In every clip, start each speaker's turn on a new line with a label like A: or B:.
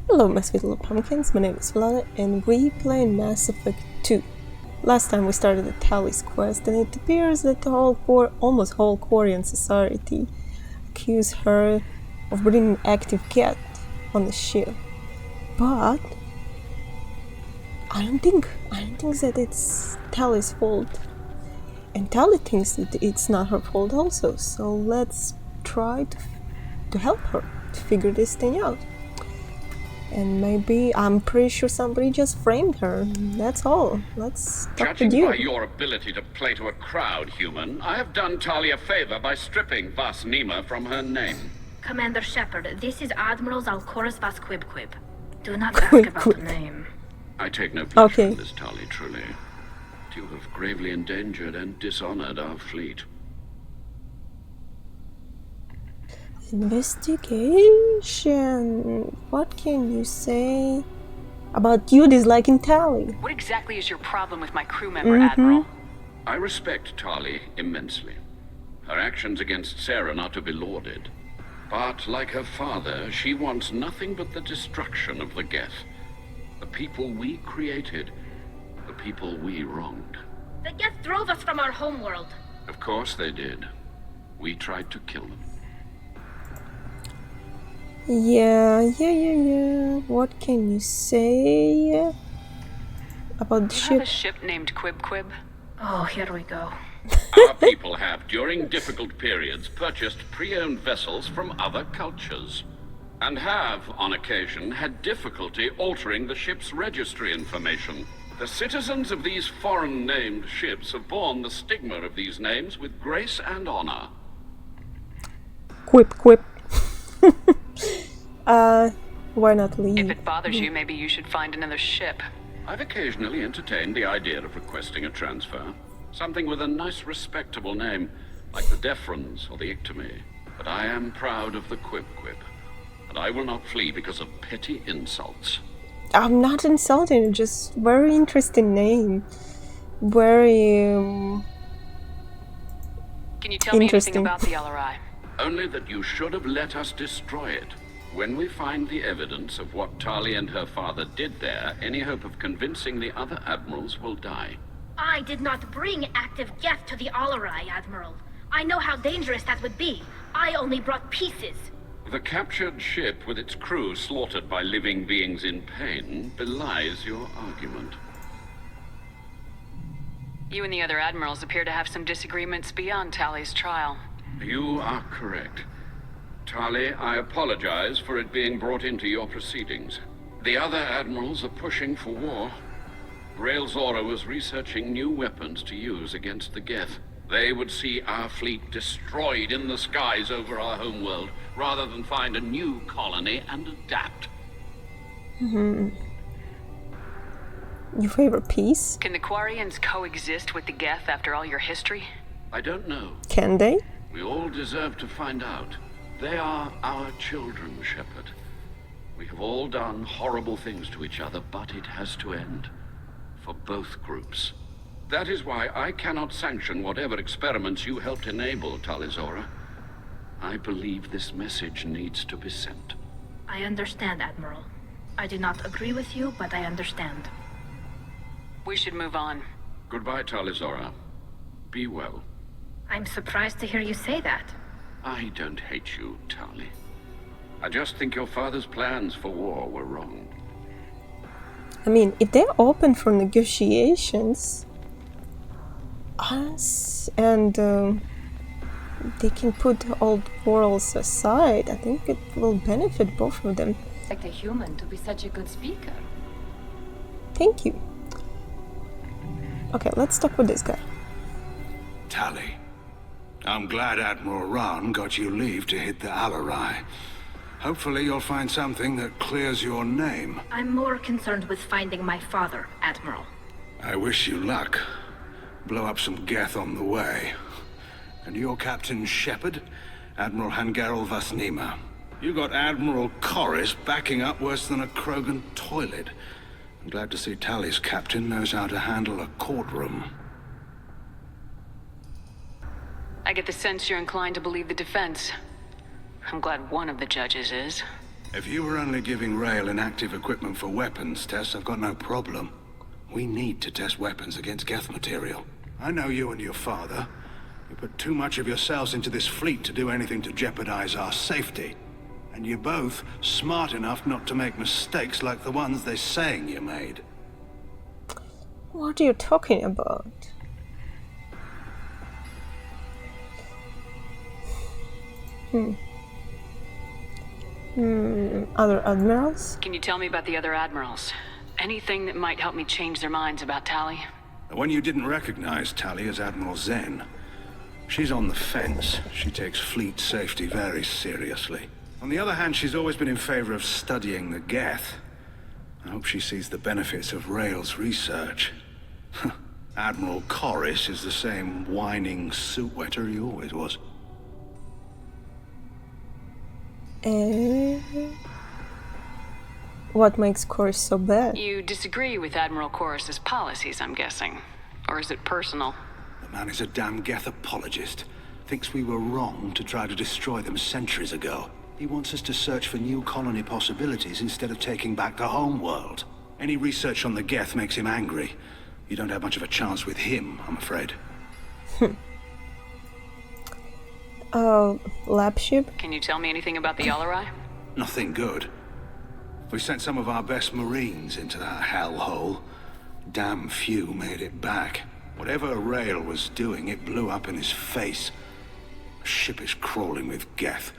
A: Hello my sweet little pumpkins, my name is Vlada and we play in Mass Effect 2. Last time we started the Tali's quest and it appears that almost whole Quarian society accuse her of bringing an active cat on the ship. But I don't think that it's Tali's fault. And Tali thinks that it's not her fault also, so let's try to help her to figure this thing out. And maybe, I'm pretty sure somebody just framed her. That's all. Let's talk with you.
B: Judging by your ability to play to a crowd, human, I have done Tali a favor by stripping Vas Nima from her name.
C: Commander Shepard, this is Admiral Zalkorus Vas Quib. Do not ask about the name.
B: I take no pleasure
A: Okay.
B: in this, Tali, truly. You have gravely endangered and dishonored our fleet.
A: Investigation. What can you say about you disliking Tali?
D: What exactly is your problem with my crew member, Admiral?
B: I respect Tali immensely. Her actions against Sarah are not to be lauded. But, like her father, she wants nothing but the destruction of the Geth. The people we created. The people we wronged.
C: The Geth drove us from our homeworld.
B: Of course they did. We tried to kill them.
A: Yeah. What can you say about the
D: Do you have a
A: ship?
D: ship named Quib?
C: Oh, here we go.
B: Our people have, during difficult periods, purchased pre-owned vessels from other cultures. And have, on occasion, had difficulty altering the ship's registry information. The citizens of these foreign-named ships have borne the stigma of these names with grace and honor.
A: Quip. Why not leave?
D: If it bothers you, maybe you should find another ship.
B: I've occasionally entertained the idea of requesting a transfer. Something with a nice, respectable name, like the Defrons or the Ictomy. But I am proud of the Quib. And I will not flee because of petty insults.
A: I'm not insulting, just very interesting name. Very
D: Can you tell me anything
A: Interesting.
D: about the LRI?
B: Only that you should have let us destroy it. When we find the evidence of what Tali and her father did there, any hope of convincing the other admirals will die.
C: I did not bring active Geth to the Alarai, Admiral. I know how dangerous that would be. I only brought pieces.
B: The captured ship with its crew slaughtered by living beings in pain belies your argument.
D: You and the other admirals appear to have some disagreements beyond Tali's trial.
B: You are correct. Tali, I apologize for it being brought into your proceedings. The other admirals are pushing for war. Rael Zora was researching new weapons to use against the Geth. They would see our fleet destroyed in the skies over our homeworld, rather than find a new colony and adapt.
A: You favor peace?
D: Can the Quarians coexist with the Geth after all your history?
B: I don't know.
A: Can they?
B: We all deserve to find out. They are our children, Shepard. We have all done horrible things to each other, but it has to end. For both groups. That is why I cannot sanction whatever experiments you helped enable, Tali Zora. I believe this message needs to be sent.
C: I understand, Admiral. I do not agree with you, but I understand.
D: We should move on.
B: Goodbye, Tali Zora. Be well.
C: I'm surprised to hear you say that.
B: I don't hate you, Tali. I just think your father's plans for war were wrong.
A: I mean, if they're open for negotiations, us and they can put old quarrels aside, I think it will benefit both of them.
E: Like a human to be such a good speaker.
A: Thank you. Okay, let's talk with this guy.
F: Tali, I'm glad Admiral Rahn got you leave to hit the Alarai. Hopefully you'll find something that clears your name.
C: I'm more concerned with finding my father, Admiral.
F: I wish you luck. Blow up some Geth on the way. And your Captain Shepard, Admiral Hangarel Vas Nima. You got Admiral Corris backing up worse than a Krogan toilet. I'm glad to see Tali's captain knows how to handle a courtroom.
D: I get the sense you're inclined to believe the defense. I'm glad one of the judges is.
F: If you were only giving Rael inactive equipment for weapons tests, I've got no problem. We need to test weapons against Geth material. I know you and your father. You put too much of yourselves into this fleet to do anything to jeopardize our safety. And you're both smart enough not to make mistakes like the ones they're saying you made.
A: What are you talking about? Other admirals?
D: Can you tell me about the other admirals? Anything that might help me change their minds about Tali?
F: The one you didn't recognize, Tali, is Admiral Zen. She's on the fence. She takes fleet safety very seriously. On the other hand, she's always been in favor of studying the Geth. I hope she sees the benefits of Rael's research. Admiral Corris is the same whining suit wetter he always was.
A: What makes Corris so bad?
D: You disagree with Admiral Corris's policies, I'm guessing. Or is it personal?
F: The man is a damn Geth apologist. Thinks we were wrong to try to destroy them centuries ago. He wants us to search for new colony possibilities instead of taking back the home world. Any research on the Geth makes him angry. You don't have much of a chance with him, I'm afraid.
A: Lab ship?
D: Can you tell me anything about the Alarai?
F: Nothing good. We sent some of our best Marines into that hellhole. Damn few made it back. Whatever Rael was doing, it blew up in his face. The ship is crawling with Geth.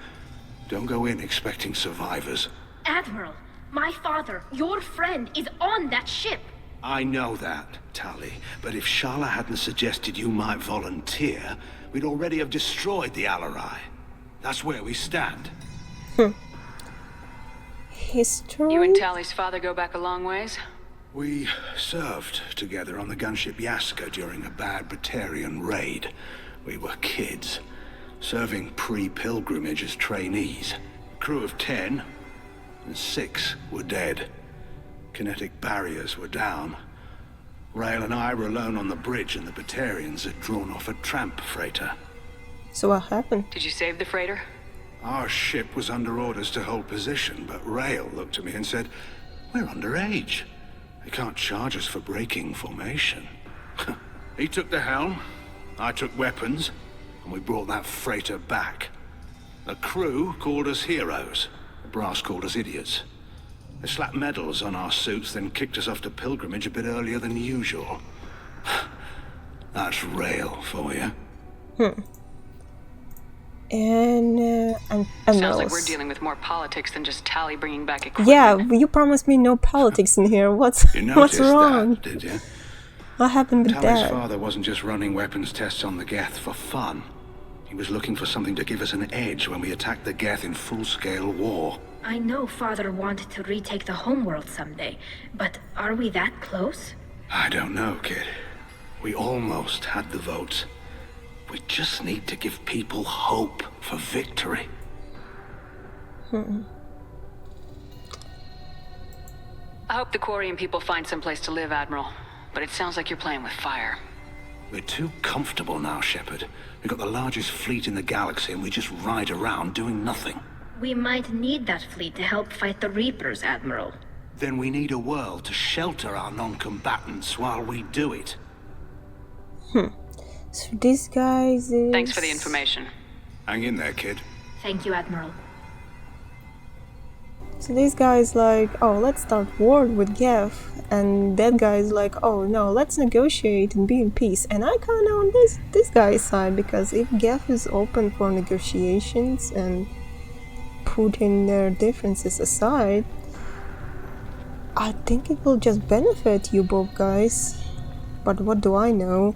F: Don't go in expecting survivors.
C: Admiral, my father, your friend, is on that ship.
F: I know that, Tali, but if Shala hadn't suggested you might volunteer, we'd already have destroyed the Alarai. That's where we stand.
A: History?
D: You and Tali's father go back a long ways?
F: We served together on the gunship Yaska during a bad Batarian raid. We were kids, serving pre-pilgrimage as trainees. A crew of 10, and 6 were dead. Kinetic barriers were down. Rael and I were alone on the bridge, and the Batarians had drawn off a tramp freighter.
A: So what happened?
D: Did you save the freighter?
F: Our ship was under orders to hold position, but Rael looked at me and said, "We're underage. They can't charge us for breaking formation." He took the helm, I took weapons, and we brought that freighter back. The crew called us heroes. The brass called us idiots. They slapped medals on our suits, then kicked us off to pilgrimage a bit earlier than usual. That's Rael for you.
A: And
D: Sounds like we're dealing with more politics than just Tali bringing back equipment.
A: Yeah, you promised me no politics in here. What's
F: You
A: what's
F: noticed
A: wrong?
F: that, did you?
A: What happened with
F: Tali's
A: that?
F: father wasn't just running weapons tests on the Geth for fun. He was looking for something to give us an edge when we attacked the Geth in full-scale war.
C: I know father wanted to retake the homeworld someday, but are we that close?
F: I don't know, kid. We almost had the votes. We just need to give people hope for victory.
D: I hope the Quarian people find someplace to live, Admiral. But it sounds like you're playing with fire.
F: We're too comfortable now, Shepard. We've got the largest fleet in the galaxy and we just ride around doing nothing.
C: We might need that fleet to help fight the Reapers, Admiral.
F: Then we need a world to shelter our non-combatants while we do it.
A: So these guys is...
D: Thanks for the information.
F: Hang in there, kid.
C: Thank you, Admiral.
A: So this guy's like, oh, let's start war with Geth, and that guy's like, oh no, let's negotiate and be in peace. And I kind of on this guy's side, because if Geth is open for negotiations and putting their differences aside, I think it will just benefit you both guys. But what do I know?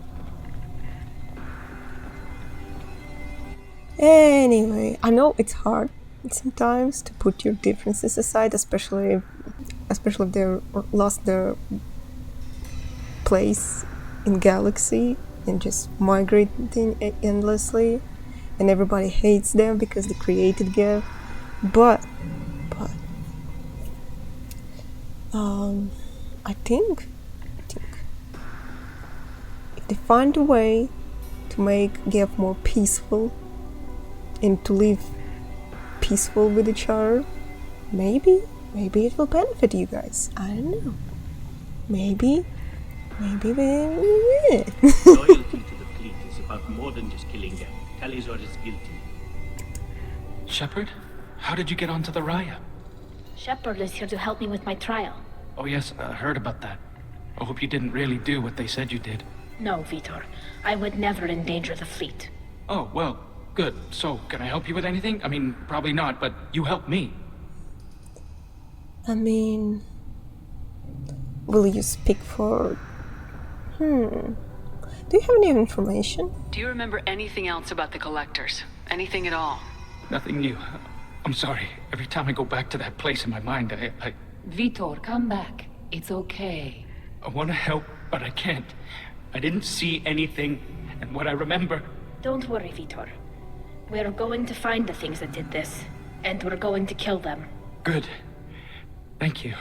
A: Anyway, I know it's hard sometimes to put your differences aside, especially if they lost their place in galaxy and just migrating endlessly, and everybody hates them because they created Geth. But I think if they find a way to make Geth more peaceful and to live peaceful with each other, maybe it will benefit you guys. I don't know. Maybe we...
G: Loyalty to the fleet is about more than just killing them. Talizor is guilty.
H: Shepard? How did you get onto the Raya?
C: Shepard is here to help me with my trial.
H: Oh yes, I heard about that. I hope you didn't really do what they said you did.
C: No, Vitor. I would never endanger the fleet.
H: Oh, well, good. So, can I help you with anything? I mean, probably not, but you helped me.
A: I mean... Will you speak for... Do you have any information?
D: Do you remember anything else about the Collectors? Anything at all?
H: Nothing new. I'm sorry. Every time I go back to that place in my mind, I
E: Vitor, come back. It's okay.
H: want to help, but I can't. I didn't see anything, and what I remember...
C: Don't worry, Vitor. We're going to find the things that did this, and we're going to kill them.
H: Good. Thank you.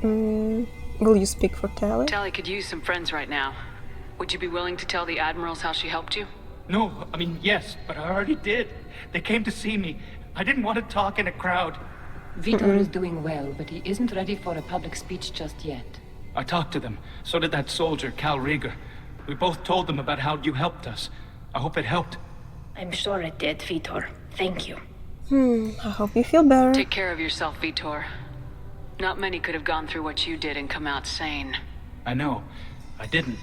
A: Will you speak for Tali?
D: Tali could use some friends right now. Would you be willing to tell the Admirals how she helped you?
H: No, I mean, yes, but I already did. They came to see me. I didn't want to talk in a crowd.
E: Vitor is doing well, but he isn't ready for a public speech just yet.
H: I talked to them. So did that soldier, Cal Rieger. We both told them about how you helped us. I hope it helped.
C: I'm sure it did, Vitor. Thank you.
A: I hope you feel better.
D: Take care of yourself, Vitor. Not many could have gone through what you did and come out sane.
H: I know. I didn't.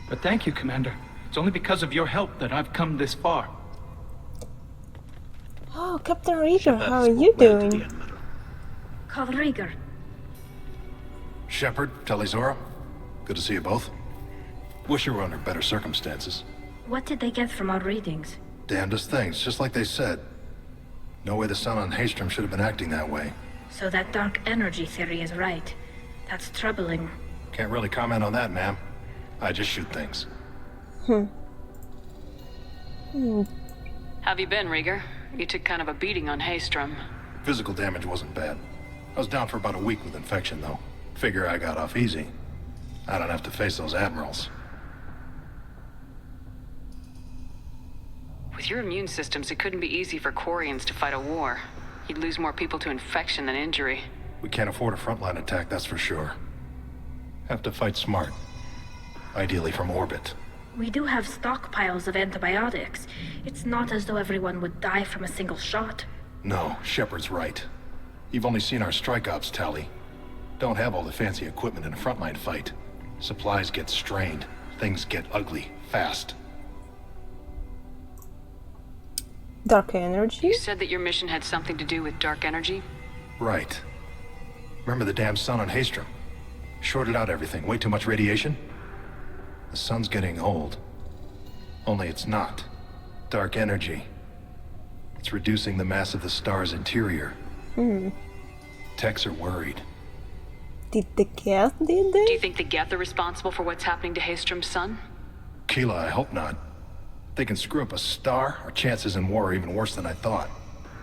H: But thank you, Commander. It's only because of your help that I've come this far.
A: Oh, Captain Rieger, how are you doing?
C: Carl Rieger.
I: Shepard, Talizora, good to see you both. Wish you were under better circumstances.
C: What did they get from our readings?
I: Damnedest things, just like they said. No way the Sun on Haestrom should have been acting that way.
C: So that dark energy theory is right. That's troubling.
I: Can't really comment on that, ma'am. I just shoot things.
D: Have you been, Rieger? You took kind of a beating on Haestrom.
I: Physical damage wasn't bad. I was down for about a week with infection, though. Figure I got off easy. I don't have to face those admirals.
D: With your immune systems, it couldn't be easy for Quarians to fight a war. You'd lose more people to infection than injury.
I: We can't afford a frontline attack, that's for sure. Have to fight smart. Ideally from orbit.
C: We do have stockpiles of antibiotics. It's not as though everyone would die from a single shot.
I: No, Shepard's right. You've only seen our strike ops, Tali. Don't have all the fancy equipment in a frontline fight. Supplies get strained. Things get ugly, fast.
A: Dark energy?
D: You said that your mission had something to do with dark energy?
I: Right. Remember the damn sun on Haestrom? Shorted out everything. Way too much radiation? The sun's getting old. Only it's not. Dark energy. It's reducing the mass of the star's interior. Techs are worried.
A: Did the Geth did
D: Do you
A: they?
D: think the Geth are responsible for what's happening to Haestrom's sun?
I: Keela, I hope not. If they can screw up a star, our chances in war are even worse than I thought.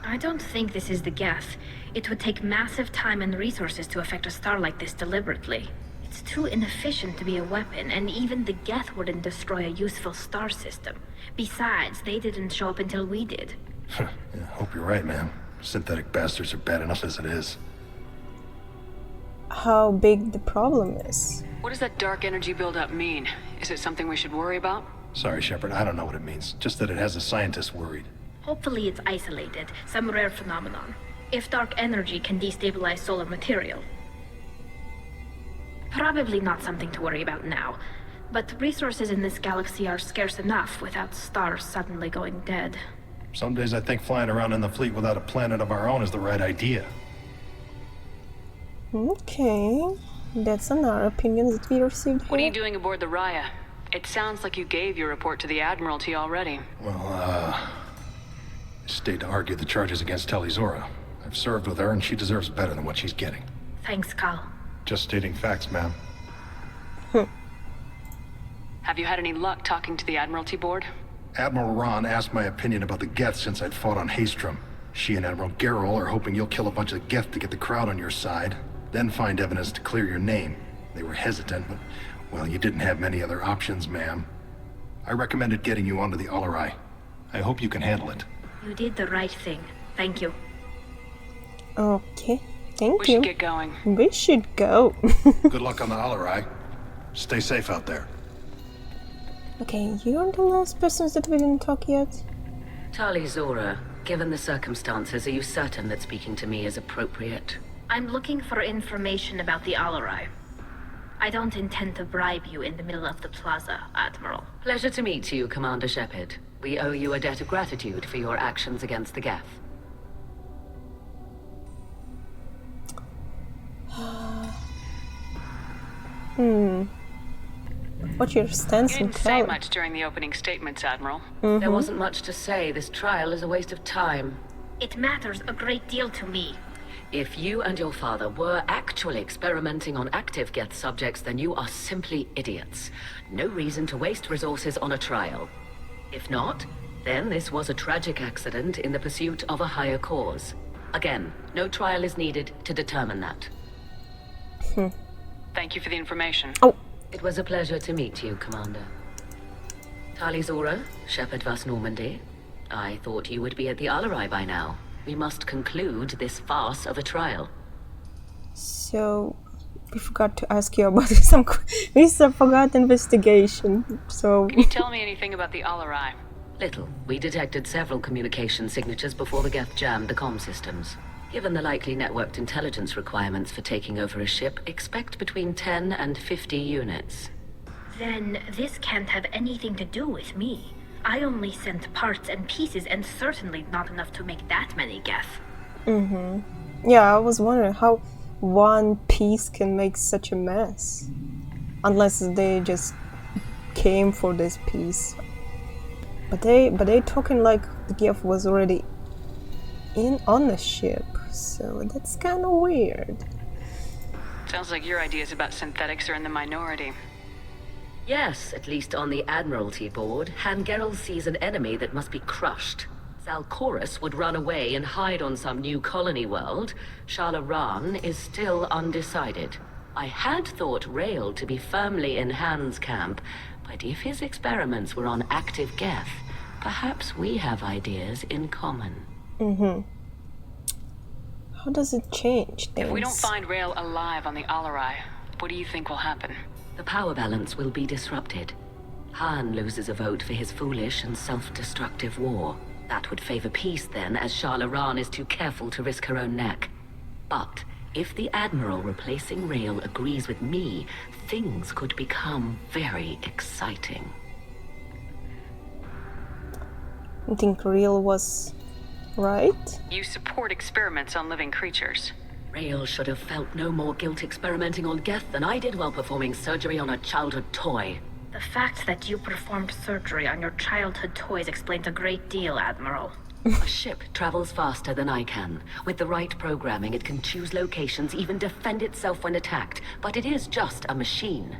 C: I don't think this is the Geth. It would take massive time and resources to affect a star like this deliberately. It's too inefficient to be a weapon, and even the Geth wouldn't destroy a useful star system. Besides, they didn't show up until we did.
I: Yeah, hope you're right, man. Synthetic bastards are bad enough as it is.
A: How big the problem is?
D: What does that dark energy buildup mean? Is it something we should worry about?
I: Sorry, Shepard, I don't know what it means. Just that it has the scientists worried.
C: Hopefully it's isolated, some rare phenomenon. If dark energy can destabilize solar material. Probably not something to worry about now, but resources in this galaxy are scarce enough without stars suddenly going dead.
I: Some days I think flying around in the fleet without a planet of our own is the right idea.
A: Okay, that's another opinion that we received here.
D: What are you doing aboard the Raya? It sounds like you gave your report to the Admiralty already.
I: Well, I stayed to argue the charges against Talizora. I've served with her and she deserves better than what she's getting.
C: Thanks, Cal.
I: Just stating facts, ma'am.
D: Have you had any luck talking to the Admiralty board?
I: Admiral Ron asked my opinion about the Geth since I'd fought on Haestrom. She and Admiral Gerrel are hoping you'll kill a bunch of Geth to get the crowd on your side, then find evidence to clear your name. They were hesitant, but, well, you didn't have many other options, ma'am. I recommended getting you onto the Alarai. I hope you can handle it.
C: You did the right thing. Thank you.
A: Okay, thank
D: We
A: you.
D: should get going.
A: We should go.
I: Good luck on the Alarai. Stay safe out there.
A: Okay, you're the last persons that we didn't talk yet.
J: Tali Zora, given the circumstances, are you certain that speaking to me is appropriate?
C: I'm looking for information about the Alarai. I don't intend to bribe you in the middle of the plaza, Admiral.
J: Pleasure to meet you, Commander Shepard. We owe you a debt of gratitude for your actions against the Geth.
A: What's your stance
D: You
A: on
D: didn't say
A: Tali?
D: much during the opening statements, Admiral.
J: There wasn't much to say. This trial is a waste of time.
C: It matters a great deal to me.
J: If you and your father were actually experimenting on active Geth subjects, then you are simply idiots. No reason to waste resources on a trial. If not, then this was a tragic accident in the pursuit of a higher cause. Again, no trial is needed to determine that.
D: Thank you for the information.
J: It was a pleasure to meet you, Commander. Tali Zora, Shepard Vas Normandy. I thought you would be at the Alarai by now. We must conclude this farce of a trial.
A: So, we forgot to ask you about some. We forgot investigation. So,
D: Can you tell me anything about the Alarai?
J: Little. We detected several communication signatures before the Geth jammed the comm systems. Given the likely networked intelligence requirements for taking over a ship, expect between 10 and 50 units.
C: Then this can't have anything to do with me. I only sent parts and pieces, and certainly not enough to make that many Geth.
A: yeah, I was wondering how one piece can make such a mess, unless they just came for this piece. But they talking like the Geth was already on the ship, so that's kind of weird.
D: Sounds like your ideas about synthetics are in the minority.
J: Yes, at least on the Admiralty board, Hangerel sees an enemy that must be crushed. Zalcorus would run away and hide on some new colony world. Shala-Ran is still undecided. I had thought Rael to be firmly in Han's camp, but if his experiments were on active Geth, perhaps we have ideas in common.
A: How does it change things?
D: If we don't find Rael alive on the Alarai, what do you think will happen?
J: The power balance will be disrupted. Han loses a vote for his foolish and self-destructive war. That would favor peace then, as Shala-Ran is too careful to risk her own neck. But if the Admiral replacing Rael agrees with me, things could become very exciting.
A: I think Rael was right.
D: You support experiments on living creatures.
J: Rael should have felt no more guilt experimenting on Geth than I did while performing surgery on a childhood toy.
C: The fact that you performed surgery on your childhood toys explains a great deal, Admiral.
J: A ship travels faster than I can. With the right programming, it can choose locations, even defend itself when attacked. But it is just a machine.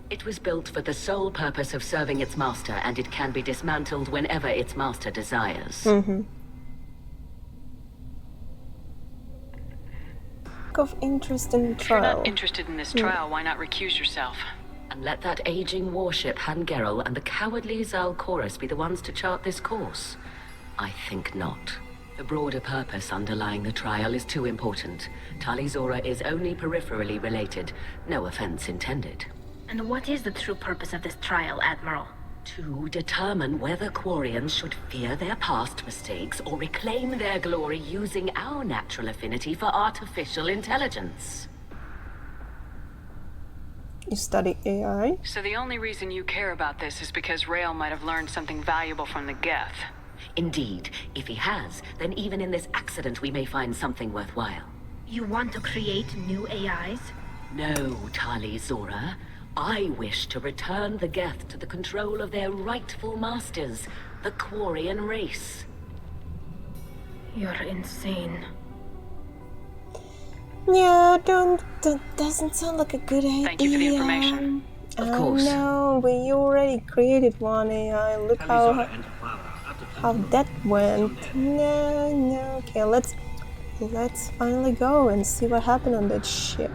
J: It was built for the sole purpose of serving its master, and it can be dismantled whenever its master desires.
A: Of interest in the
D: If you're
A: trial.
D: not interested in this trial, why not recuse yourself?
J: And let that aging warship Hangerel and the cowardly Zalcorus be the ones to chart this course? I think not. The broader purpose underlying the trial is too important. Tali Zora is only peripherally related. No offense intended.
C: And what is the true purpose of this trial, Admiral?
J: To determine whether Quarians should fear their past mistakes or reclaim their glory using our natural affinity for artificial intelligence.
A: You study AI?
D: So the only reason you care about this is because Rael might have learned something valuable from the Geth.
J: Indeed, if he has, then even in this accident we may find something worthwhile.
C: You want to create new AIs?
J: No, Tali Zora. I wish to return the Geth to the control of their rightful masters, the Quarian race.
C: You're insane.
A: Yeah, that doesn't sound like a good idea.
D: Thank you for the information.
J: Of course.
A: No, but you already created one AI. Look how that went. No. Okay, let's finally go and see what happened on that ship.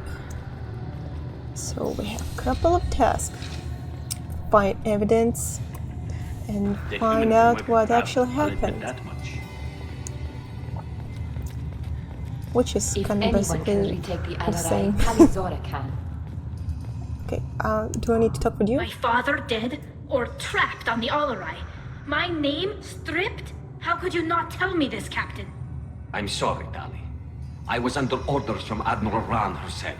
A: So we have a couple of tasks. Find evidence and
G: The
A: find
G: humans
A: out
G: work
A: what
G: hard,
A: actually
G: I'll admit
A: happened.
G: that much.
A: Which is
E: If
A: kind of
E: anyone can
A: basically
E: retake the
A: the same.
E: Alarai, Talizora can.
A: Okay, do I need to talk with you?
C: My father dead or trapped on the Alarai? My name stripped? How could you not tell me this, Captain?
K: I'm sorry, Tali. I was under orders from Admiral Ran herself.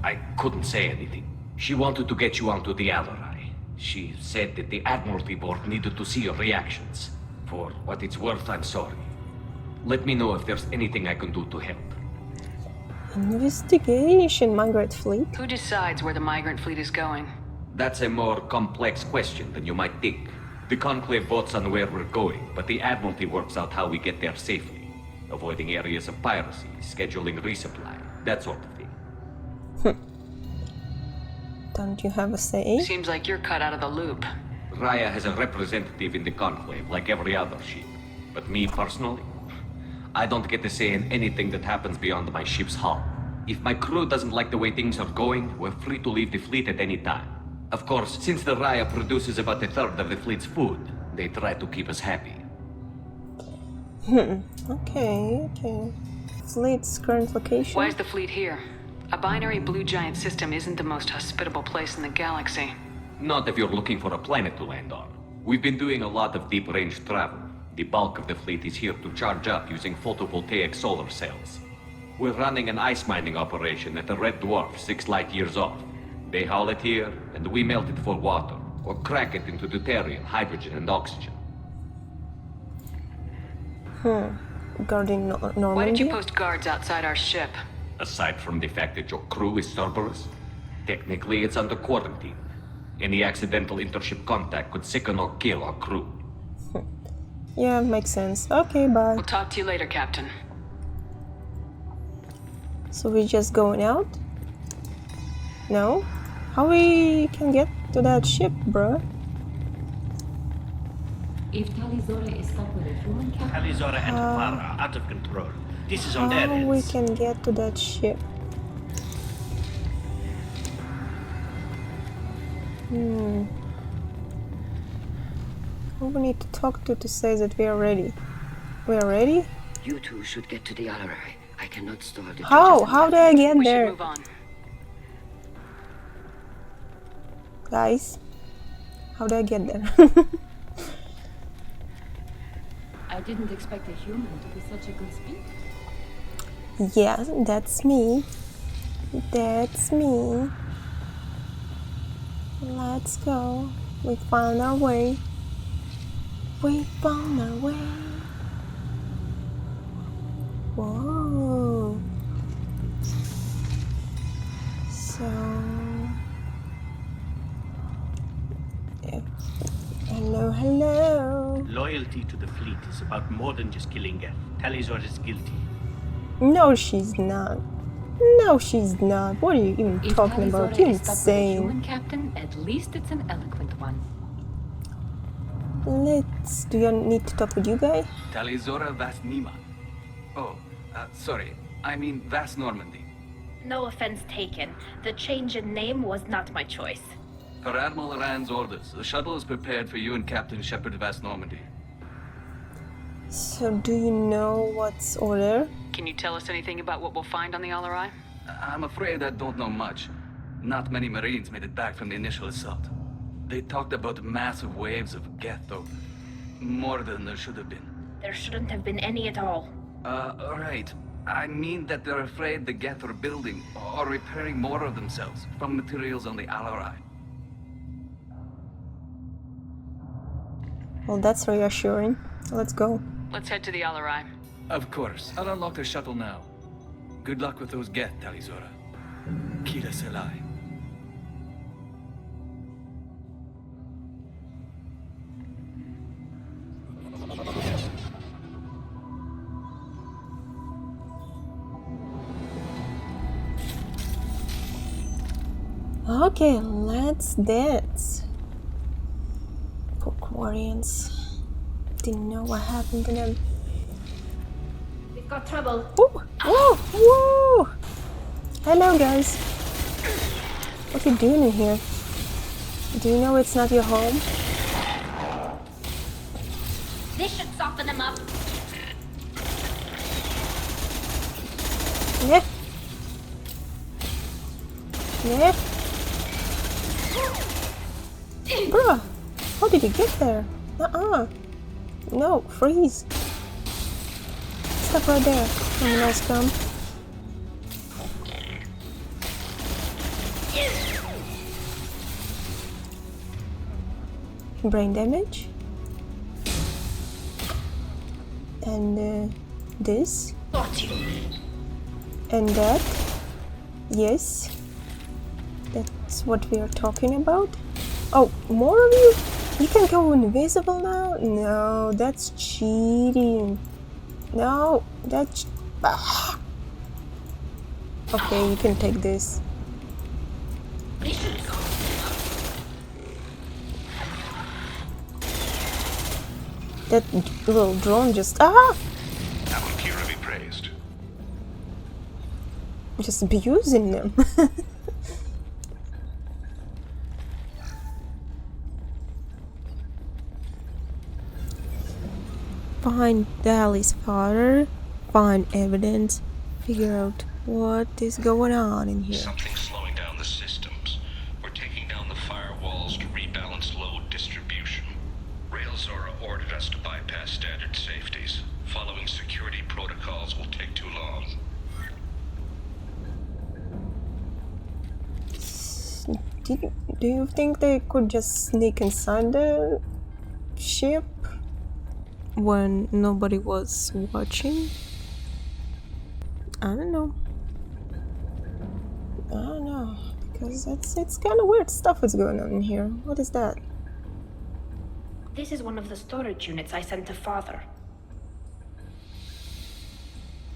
K: I couldn't say anything. She wanted to get you onto the Alarai. She said that the Admiralty Board needed to see your reactions. For what it's worth, I'm sorry. Let me know if there's anything I can do to help.
A: Investigation, migrant fleet.
D: Who decides where the migrant fleet is going?
K: That's a more complex question than you might think. The Conclave votes on where we're going, but the Admiralty works out how we get there safely. Avoiding areas of piracy, scheduling resupply, that sort of thing.
A: Don't you have a say?
D: Seems like you're cut out of the loop.
K: Raya has a representative in the Conclave, like every other ship. But me personally, I don't get to say in anything that happens beyond my ship's hull. If my crew doesn't like the way things are going, we're free to leave the fleet at any time. Of course, since the Raya produces about a third of the fleet's food, they try to keep us happy.
A: Okay. Fleet's current location.
D: Why is the fleet here? A binary blue giant system isn't the most hospitable place in the galaxy.
K: Not if you're looking for a planet to land on. We've been doing a lot of deep-range travel. The bulk of the fleet is here to charge up using photovoltaic solar cells. We're running an ice mining operation at the Red Dwarf 6 light years off. They haul it here, and we melt it for water, or crack it into deuterium, hydrogen, and oxygen.
A: Guarding Normandy?
D: Why did you post guards outside our ship?
K: Aside from the fact that your crew is Cerberus, technically it's under quarantine. Any accidental intership contact could sicken or kill our crew.
A: Yeah, makes sense. Okay, bye.
D: We'll talk to you later, Captain.
A: So we're just going out? No? How we can get to that ship, bruh?
E: If Talizora is stuck with a human captain,
G: Talizora and Vara are out of control. This is on their
A: How we
G: heads.
A: can get to that ship? Who we need to talk to say that we are ready? We are ready?
J: You two should get to the Alarai. I cannot start it.
A: How do I get
D: We should
A: there?
D: move on.
A: Guys, how do I get there?
E: I didn't expect a human to be such a good speaker.
A: Yeah, that's me. That's me. Let's go. We found our way. We found our way. Whoa. So... yeah. Hello.
G: Loyalty to the fleet is about more than just killing Geth. Talizora is guilty.
A: No, she's not. No, she's not. What are you even
E: If
A: talking about?
E: Talizora
A: You're
E: is stuck with a
A: insane.
E: human captain, at least it's an eloquent one.
A: Do you need to talk with you guy?
H: Talizora Vas Nima. Oh, sorry. I mean Vas Normandy.
C: No offense taken. The change in name was not my choice.
H: Per Admiral Rand's orders, the shuttle is prepared for you and Captain Shepard Vas Normandy.
A: So do you know what's over there?
D: Can you tell us anything about what we'll find on the Alarai?
H: I'm afraid I don't know much. Not many Marines made it back from the initial assault. They talked about massive waves of Geth, though. More than there should have been.
C: There shouldn't have been any at all.
H: Right. I mean that they're afraid the Geth are building or repairing more of themselves from materials on the Alarai.
A: Well, that's reassuring. Let's go.
D: Let's head to the Alarai.
H: Of course. I'll unlock the shuttle now. Good luck with those Geth, Talizora. Kira Selai.
A: Okay, let's dance. Poor Quarians. Didn't know what happened to them.
C: We've got trouble.
A: Woo! Woo! Woo! Hello, guys. What you doing in here? Do you know it's not your home?
C: This should soften him up.
A: Yeah. Yeah. Bruh, how did you get there? No, freeze. Stop right there. Criminal scum. Brain damage. And this. And that. Yes. That's what we are talking about. Oh, more of you? You can go invisible now? No, that's cheating. No, that's... Okay, you can take this. That little drone just...
F: Kira be praised.
A: Just abusing them. Find Dali's father, find evidence, figure out what is going on in here.
L: Something's slowing down the systems. We're taking down the firewalls to rebalance load distribution. Rail Zora ordered us to bypass standard safeties. Following security protocols will take too long.
A: Do you think they could just sneak inside the ship when nobody was watching? I don't know. Because it's kind of weird stuff is going on in here. What is that?
C: This is one of the storage units I sent to Father.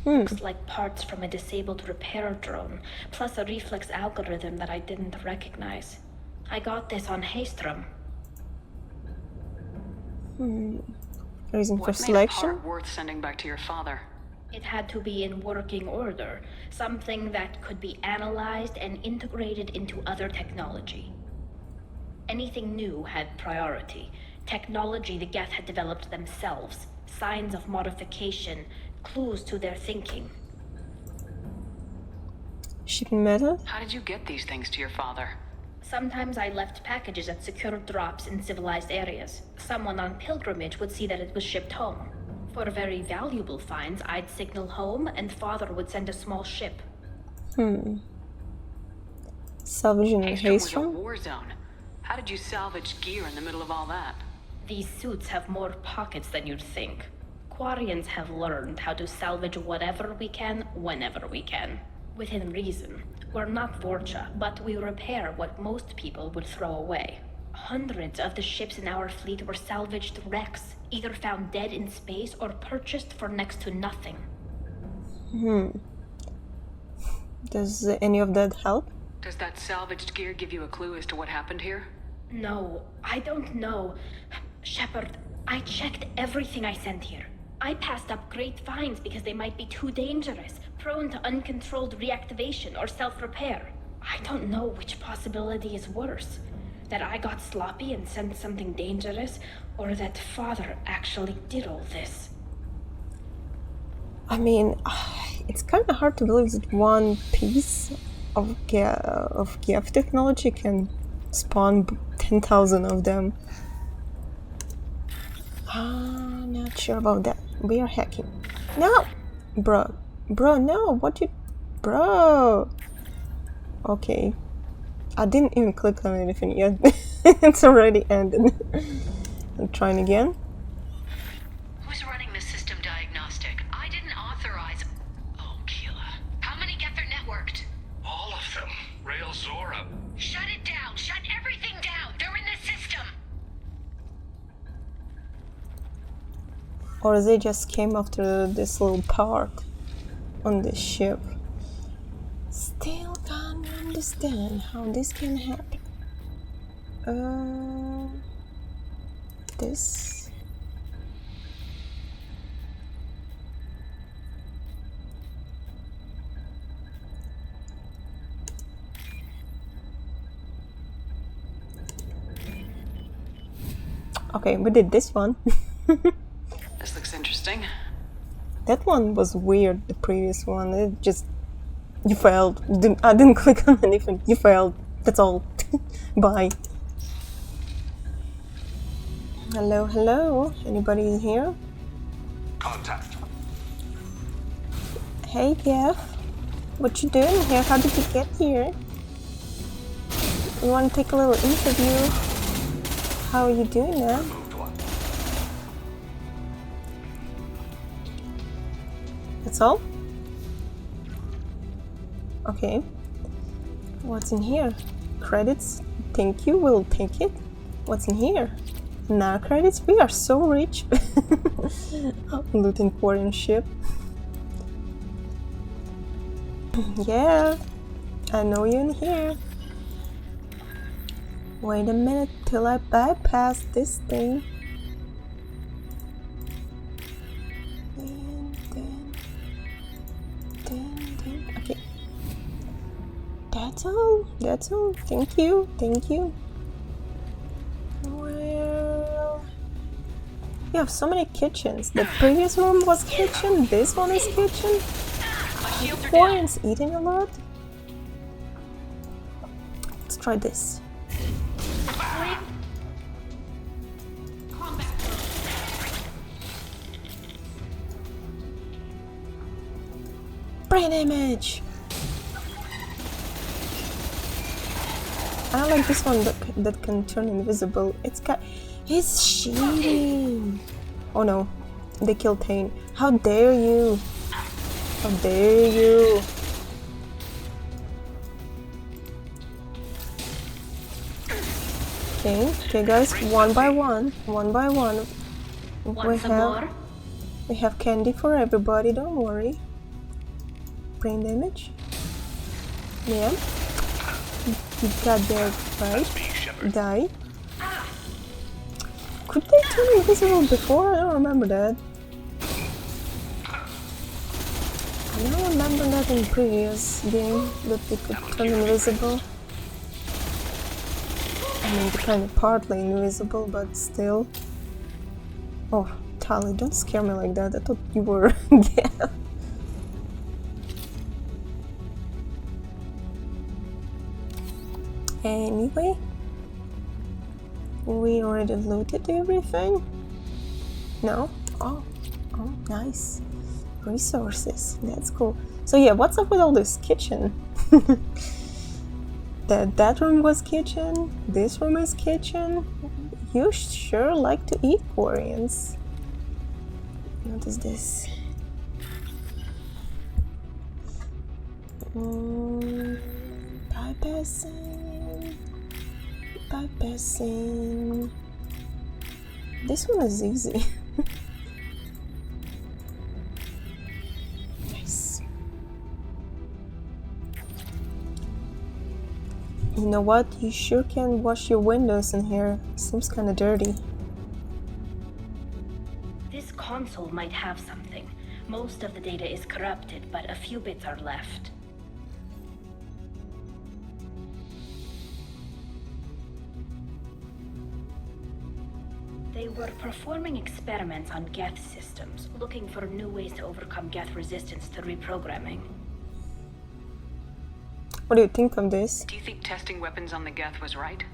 C: Looks like parts from a disabled repair drone, plus a reflex algorithm that I didn't recognize. I got this on Haystrom.
A: Reason for
D: What made a
A: selection?
D: part worth sending back to your father?
C: It had to be in working order, something that could be analyzed and integrated into other technology. Anything new had priority. Technology the Geth had developed themselves, signs of modification, clues to their thinking.
A: Sheet metal?
D: How did you get these things to your father?
C: Sometimes I left packages at secure drops in civilized areas. Someone on pilgrimage would see that it was shipped home. For very valuable finds, I'd signal home and Father would send a small ship.
A: Salvaging
D: Haystrom was a
A: Haystrom?
D: war zone. How did you salvage gear in the middle of all that?
C: These suits have more pockets than you'd think. Quarians have learned how to salvage whatever we can, whenever we can. Within reason. We're not Vorcha, but we repair what most people would throw away. Hundreds of the ships in our fleet were salvaged wrecks, either found dead in space or purchased for next to nothing.
A: Does any of that help?
D: Does that salvaged gear give you a clue as to what happened here?
C: No, I don't know. Shepard, I checked everything I sent here. I passed up great finds because they might be too dangerous, prone to uncontrolled reactivation or self-repair. I don't know which possibility is worse. That I got sloppy and sent something dangerous, or that Father actually did all this.
A: I mean, it's kind of hard to believe that one piece of Geth technology can spawn 10,000 of them. Not sure about that. We are hacking. No! Bro, no, what you... Bro! Okay. I didn't even click on anything yet. It's already ended. I'm trying again.
M: Who's running the system diagnostic? I didn't authorize... Oh, Keela. How many get their networked?
L: All of them. Rail Zora.
M: Shut it down! Shut everything down! They're in the system!
A: Or they just came after this little part on the ship. Still can't understand how this can happen. This. Okay, we did this one.
D: interesting.
A: That one was weird, the previous one. It just... You failed. I didn't click on anything. You failed. That's all. Bye. Hello, hello. Anybody in here?
F: Contact.
A: Hey, Gaff. What you doing here? How did you get here? You want to take a little interview? How are you doing, man? That's all? Okay. What's in here? Credits? Thank you, we'll take it. What's in here? Nah, credits? We are so rich. Looting Quarian ship. Yeah, I know you in here. Wait a minute till I bypass this thing. Okay. That's all. That's all. Thank you. Thank you. Well, you have so many kitchens. The previous room was kitchen. This one is kitchen. Quarian's eating a lot. Let's try this. Brain image! I don't like this one that can turn invisible. He's cheating! Oh no, they killed Tane. How dare you! How dare you! Okay guys, one by one. We have candy for everybody, don't worry. Brain damage. Yeah. You got there, right? Die. Could they turn invisible before? I don't remember that. I don't remember that in previous game, that they could turn invisible. I mean, they're kind of partly invisible, but still. Oh, Tali, don't scare me like that. I thought you were Gaff. Anyway, we already looted everything. No? Oh, nice. Resources. That's cool. So yeah, what's up with all this kitchen? That room was kitchen. This room is kitchen. You sure like to eat Quarians. What is this? Bypassing. This one is easy. Nice. You know what? You sure can wash your windows in here. Seems kind of dirty.
C: This console might have something. Most of the data is corrupted, but a few bits are left. They were performing experiments on Geth systems, looking for new ways to overcome Geth resistance to reprogramming.
A: What do you think of this?
D: Do you think testing weapons on the Geth was right?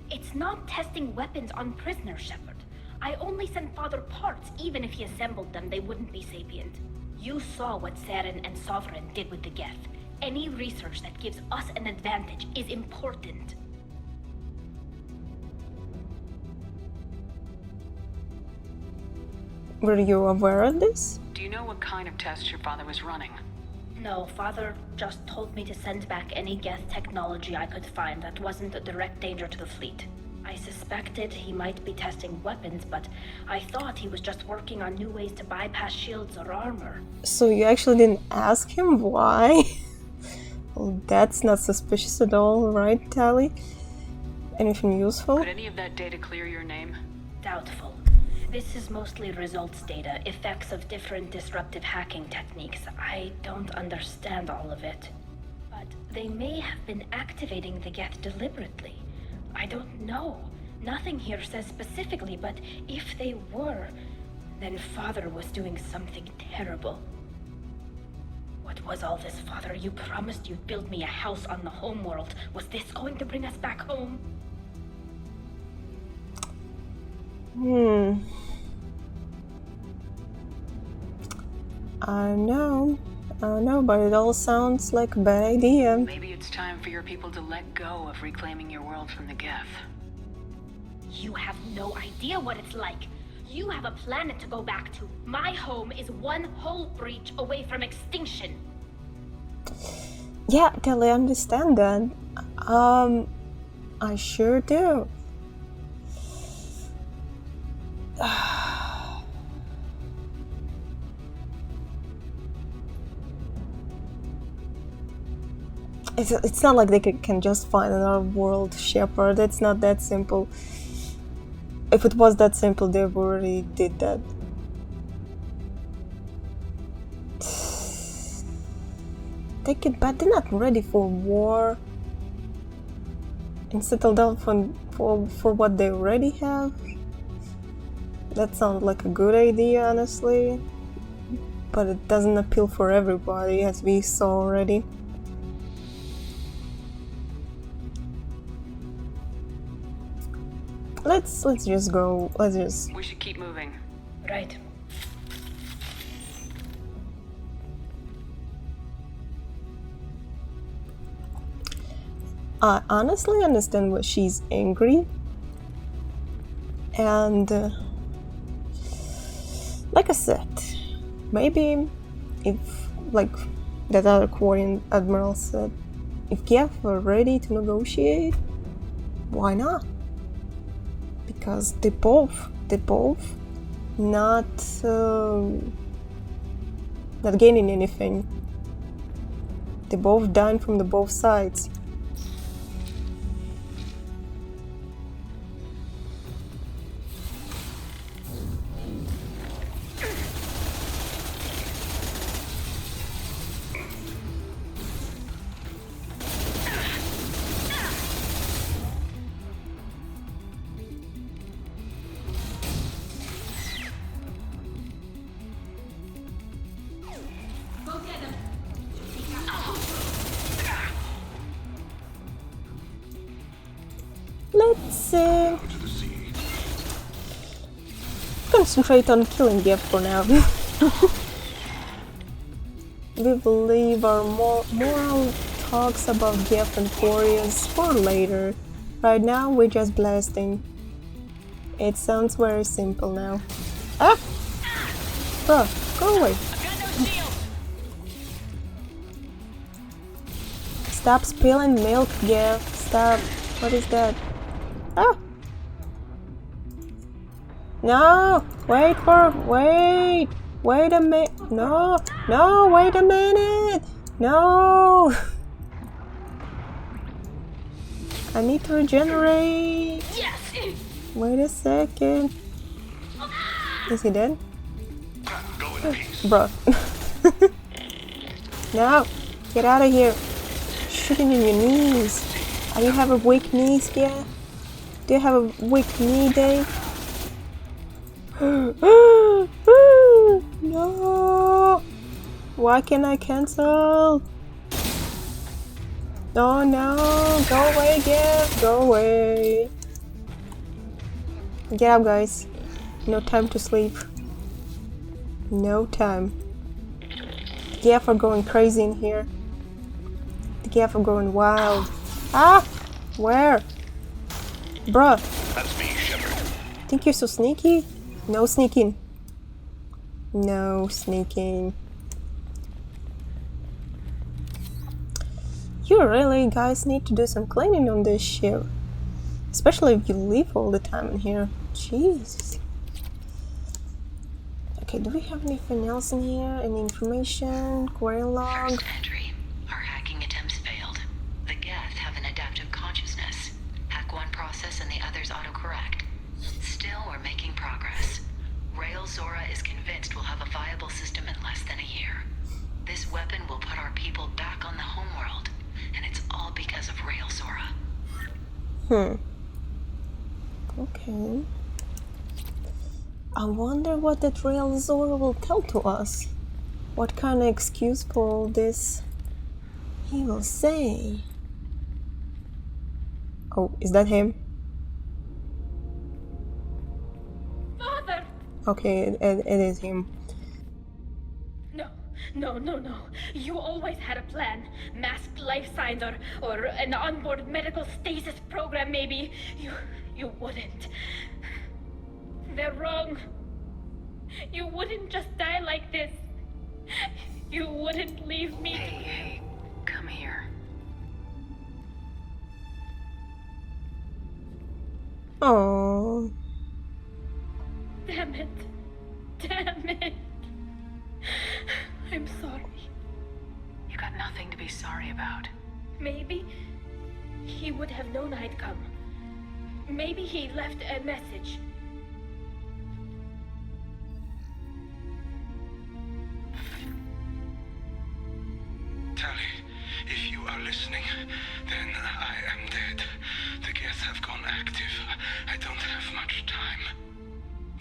C: It's not testing weapons on prisoners, Shepard. I only sent Father parts. Even if he assembled them, they wouldn't be sapient. You saw what Saren and Sovereign did with the Geth. Any research that gives us an advantage is important.
A: Were you aware of this?
D: Do you know what kind of tests your father was running?
C: No, Father just told me to send back any Geth technology I could find that wasn't a direct danger to the fleet. I suspected he might be testing weapons, but I thought he was just working on new ways to bypass shields or armor.
A: So you actually didn't ask him why? Well, that's not suspicious at all, right, Tali? Anything useful?
D: Could any of that data clear your name?
C: Doubtful. This is mostly results data, effects of different disruptive hacking techniques. I don't understand all of it. But they may have been activating the Geth deliberately. I don't know. Nothing here says specifically, but if they were, Then Father was doing something terrible. What was all this, Father? You promised you'd build me a house on the homeworld. Was this going to bring us back home?
A: I know, but it all sounds like a bad idea.
D: Maybe it's time for your people to let go of reclaiming your world from the Geth.
C: You have no idea what it's like. You have a planet to go back to. My home is one hull breach away from extinction.
A: Yeah, totally understand that. I sure do. It's not like they can just find another world, Shepard. It's not that simple. If it was that simple, they already did that. Take it back. They're not ready for war. And settle down for what they already have. That sounds like a good idea, honestly. But it doesn't appeal for everybody, as we saw already. Let's just go.
D: We should keep moving.
C: Right.
A: I honestly understand why she's angry. And like I said, maybe if, like that other Quarian admiral said, if Geth were ready to negotiate, why not? Because they both not gaining anything. They both dying from the both sides. Let's concentrate on killing Geth for now. We will leave our moral talks about Geth and Quarians for later. Right now we're just blasting. It sounds very simple now. Ah! Bro, go away. Stop spilling milk, Geth. Stop. What is that? Ah! No! Wait a minute! No! Wait a minute! No! I need to regenerate!
C: Yes!
A: Wait a second. Is he dead? Bro. No! Get out of here! Shooting in your knees. Oh, you have a weak knees, yeah? Do you have a weak knee day? No! Why can't I cancel? Oh no! Go away, Geth! Go away! Get up, guys. No time to sleep. No time. Geth are going crazy in here. The Geth are going wild. Ah! Where? Bruh.
L: That's me, Shepard.
A: Think you're so sneaky? No sneaking. No sneaking. You really, guys, need to do some cleaning on this ship. Especially if you live all the time in here. Jeez. Okay, do we have anything else in here? Any information? Query log?
M: First entry. Our hacking attempts failed. The Geth have an adaptive consciousness. Hack one process and the others autocorrect. Still, we're making progress. Rael Zora is convinced we'll have a viable system in less than a year. This weapon will put our people back on the homeworld, and it's all because of Rael Zora.
A: Okay. I wonder what that Rael Zora will tell to us. What kind of excuse for all this he will say. Oh, is that him?
C: Father!
A: Okay, it is him.
C: No. You always had a plan. Masked life signs or an onboard medical stasis program, maybe. You wouldn't. They're wrong. You wouldn't just die like this. You wouldn't leave me.
D: Hey, come here.
A: Oh.
C: Damn it. I'm sorry.
D: You got nothing to be sorry about.
C: Maybe he would have known I'd come. Maybe he left a message.
F: Tali, if you are listening, then I am dead. The Geth have gone active. I don't have much time.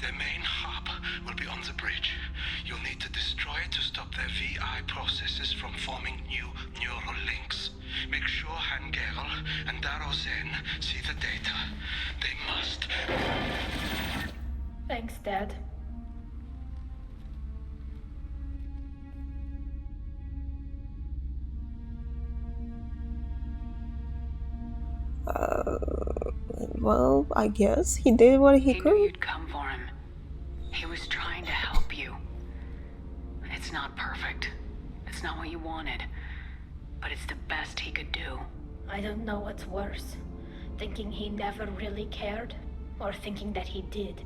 F: Their main hub will be on the bridge. You'll need to destroy it to stop their VI processes from forming new neural links. Make sure Hangerel and Daro Zen see the data. They must.
C: Thanks, Dad.
A: Well, I guess he did what he could.
D: Knew you'd come for him. He was trying to help you. It's not perfect. It's not what you wanted. But it's the best he could do.
C: I don't know what's worse. Thinking he never really cared, or thinking that he did,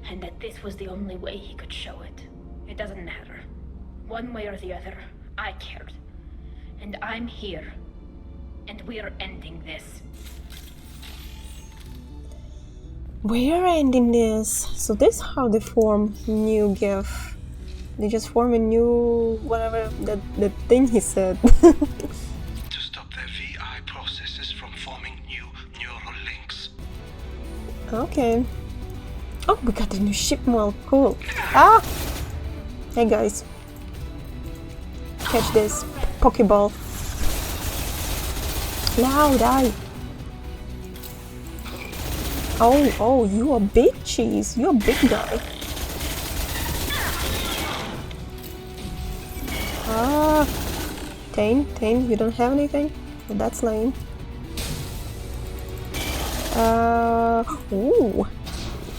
C: and that this was the only way he could show it. It doesn't matter. One way or the other, I cared. And I'm here. And we're ending this.
A: We're ending this. So this is how they form new Geth. They just form a new whatever that thing he said.
F: To stop their VI processes from forming new neural links.
A: Okay. Oh, we got a new ship model. Cool. Ah! Hey guys. Catch this. Pokeball. Now die. Oh, you a big cheese. You a big guy. Ah. Tane, you don't have anything? Well, that's lame. Ooh.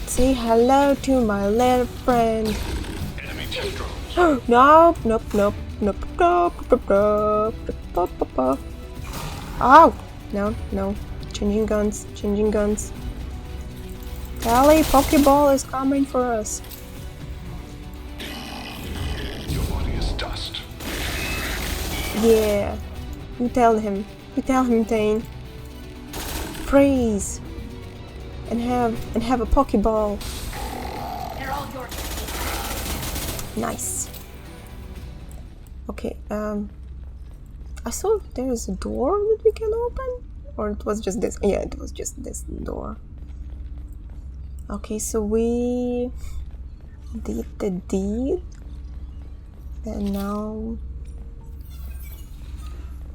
A: Say hello to my little friend. Nope. Oh! No. Changing guns. Tali, Pokeball is coming for us.
I: Your body is dust.
A: Yeah. You tell him, Tane. Freeze. And have a Pokeball.
C: They're all yours.
A: Nice. Okay, I saw there's a door that we can open? Or it was just this? Yeah, it was just this door. Okay, so we did the deed. And now...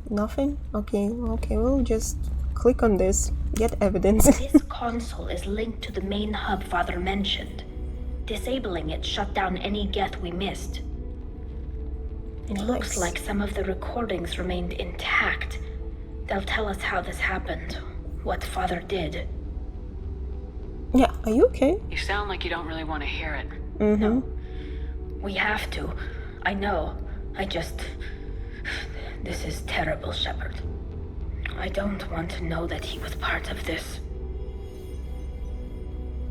A: nothing? Okay, we'll just click on this. Get evidence.
C: This console is linked to the main hub Father mentioned. Disabling it shut down any Geth we missed. It looks like some of the recordings remained intact. They'll tell us how this happened, what Father did.
A: Yeah, are you okay?
D: You sound like you don't really want to hear it.
C: No. We have to. I know. This is terrible, Shepard. I don't want to know that he was part of this.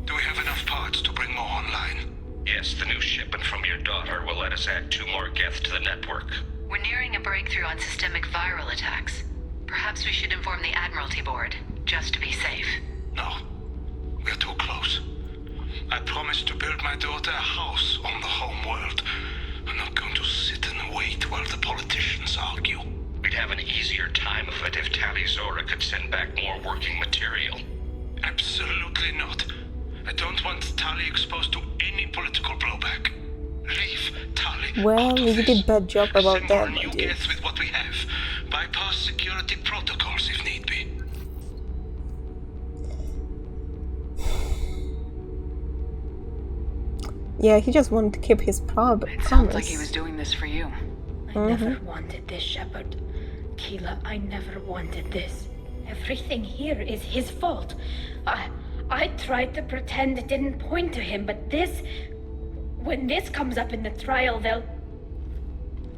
F: Do we have enough parts to bring more online?
L: Yes, the new shipment from your daughter will let us add 2 more Geth to the network.
M: We're nearing a breakthrough on systemic viral attacks. Perhaps we should inform the Admiralty Board, just to be safe.
F: No. We're too close. I promised to build my daughter a house on the home world. I'm not going to sit and wait while the politicians argue.
L: We'd have an easier time of it if Tali Zora could send back more working material.
F: Absolutely not. I don't want Tali exposed to any political blowback. Leave Tali.
A: Well, you did a bad job about that, my
F: New
A: dude.
F: gets with what we have. Bypass security protocols if need be.
A: Yeah, he just wanted to keep his promise.
D: It sounds like he was doing this for you.
C: I never wanted this, Shepard. Keela, I never wanted this. Everything here is his fault. I tried to pretend it didn't point to him, but this... When this comes up in the trial, they'll...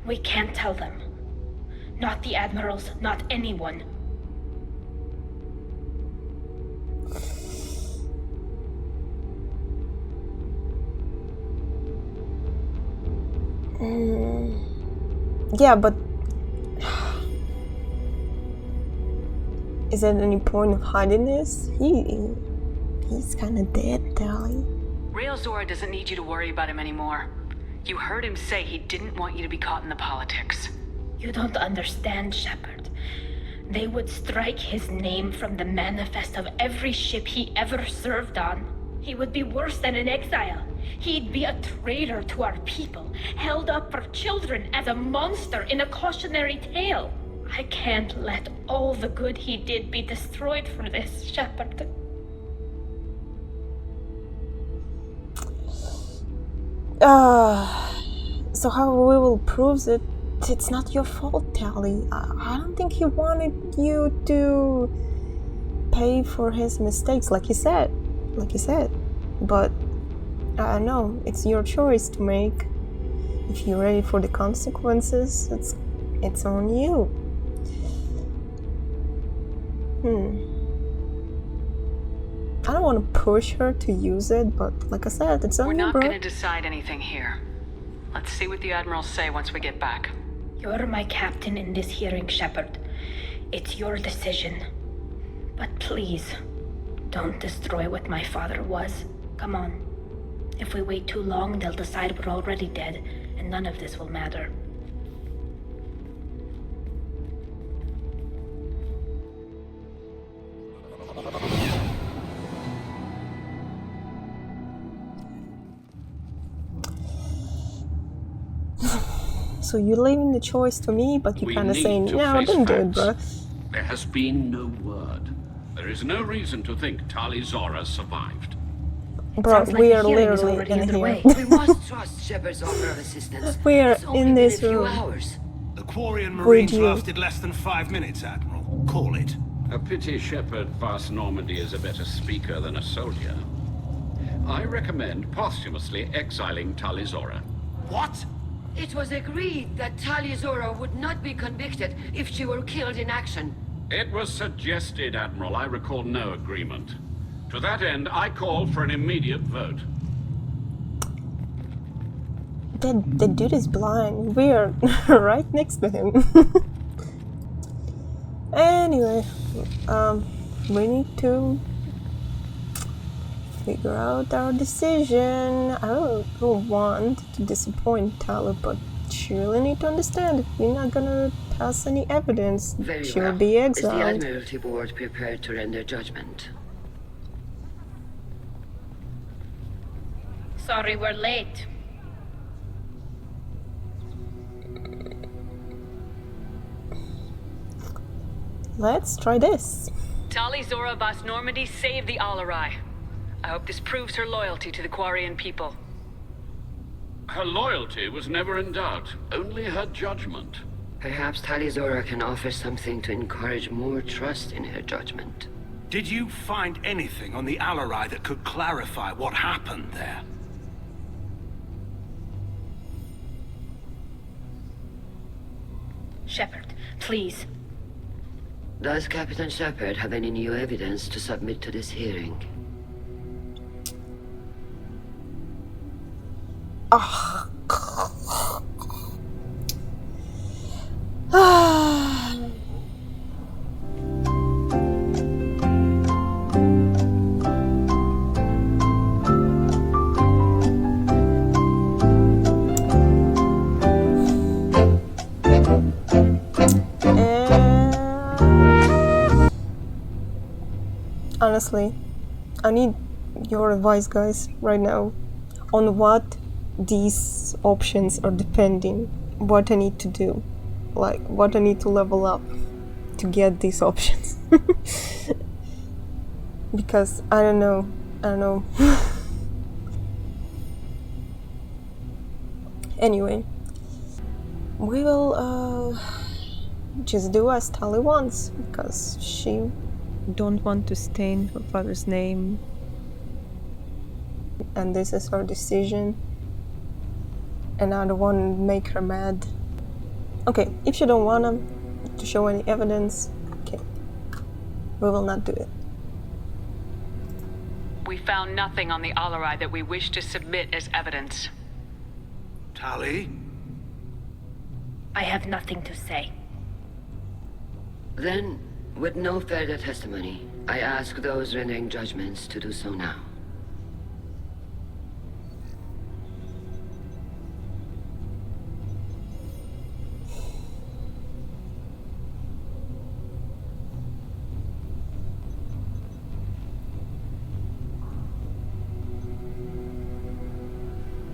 C: We can't tell them. Not the admirals, not anyone.
A: Yeah, but... Is there any point of hiding this? He's kinda dead, Tali.
D: Rael Zora doesn't need you to worry about him anymore. You heard him say he didn't want you to be caught in the politics.
C: You don't understand, Shepard. They would strike his name from the manifest of every ship he ever served on. He would be worse than an exile. He'd be a traitor to our people, held up for children as a monster in a cautionary tale. I can't let all the good he did be destroyed for this, Shepard.
A: So how we will prove that it's not your fault, Tali? I don't think he wanted you to pay for his mistakes, like you said. But I don't know, it's your choice to make. If you're ready for the consequences, it's on you. I don't want to push her to use it, but like I said, it's on you, bro.
D: We're not going to decide anything here. Let's see what the admirals say once we get back.
C: You're my captain in this hearing, Shepard. It's your decision. But please, don't destroy what my father was. Come on. If we wait too long, they'll decide we're already dead, and none of this will matter.
A: So you're leaving the choice to me, but you're kind of saying, no,
B: face
A: don't do it,
B: facts.
A: bro.
B: There has been no word. There is no reason to think Tali Zora survived.
A: Bro,
C: Sounds
A: we
C: like
A: are
C: the hearing is
A: literally
C: already
A: in
C: underway.
A: here.
N: We must trust Shepard's offer of assistance.
A: We are
N: It's only
A: in
N: been
A: this
N: a few
A: room.
N: hours.
F: The Quarian
A: Would
F: Marines
A: you?
F: lasted less than 5 minutes, Admiral. Call it.
B: A pity Shepard Vast Normandy is a better speaker than a soldier. I recommend posthumously exiling Tali Zora.
N: What? It was agreed that Tali Zora would not be convicted if she were killed in action.
B: It was suggested, Admiral. I recall no agreement. To that end, I call for an immediate vote.
A: The dude is blind. We are right next to him. Anyway, we need to figure out our decision. I don't want to disappoint Tali, but she really need to understand if we're not gonna pass any evidence,
N: Very
A: she'll
N: well.
A: be
N: Is the
A: exiled.
N: Admiralty Board prepared to render judgment?
C: Sorry we're late.
A: Let's try this.
D: Tali Zora Vast Normandy saved the Alarai. I hope this proves her loyalty to the Quarian people.
B: Her loyalty was never in doubt, only her judgment.
N: Perhaps Tali Zora can offer something to encourage more trust in her judgment.
F: Did you find anything on the Alarai that could clarify what happened there?
C: Shepard, please.
N: Does Captain Shepard have any new evidence to submit to this hearing?
A: Honestly, I need your advice, guys, right now, on what these options are depending, what I need to do, like what I need to level up to get these options. Because I don't know. Anyway, we will just do as Tali wants, because she don't want to stain her father's name, and this is her decision, and I don't want to make her mad. Okay, if you don't want to show any evidence, okay, we will not do it.
D: We found nothing on the Alarai that we wish to submit as evidence.
F: Tali?
C: I have nothing to say.
N: Then, with no further testimony, I ask those rendering judgments to do so now.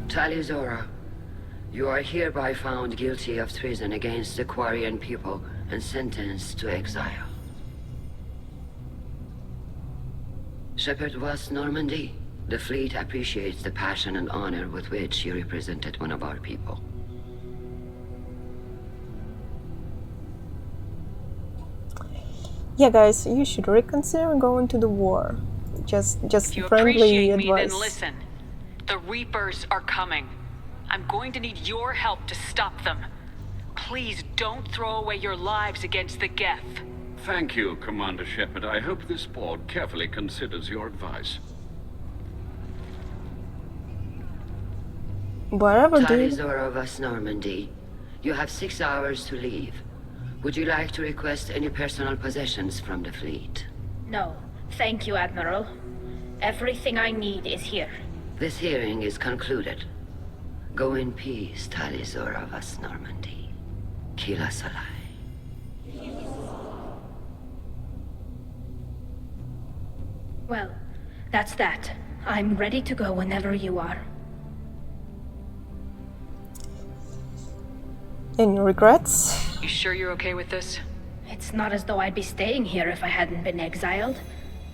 N: Tali Zora, you are hereby found guilty of treason against the Quarian people and sentenced to exile. Shepard Vas Normandy, the fleet appreciates the passion and honor with which you represented one of our people.
A: Yeah, guys, you should reconsider going to the war. Just
D: If you
A: friendly
D: appreciate me,
A: advice.
D: then listen. The Reapers are coming. I'm going to need your help to stop them. Please don't throw away your lives against the Geth.
B: Thank you, Commander Shepard. I hope this board carefully considers your advice.
A: Whatever,
N: Tali
A: dude.
N: Zora Vas Normandy, you have 6 hours to leave. Would you like to request any personal possessions from the fleet?
C: No, thank you, Admiral. Everything I need is here.
N: This hearing is concluded. Go in peace, Tali Zora Vas Normandy. Kila Salai.
C: Well, that's that. I'm ready to go whenever you are.
A: Any regrets?
D: You sure you're okay with this?
C: It's not as though I'd be staying here if I hadn't been exiled.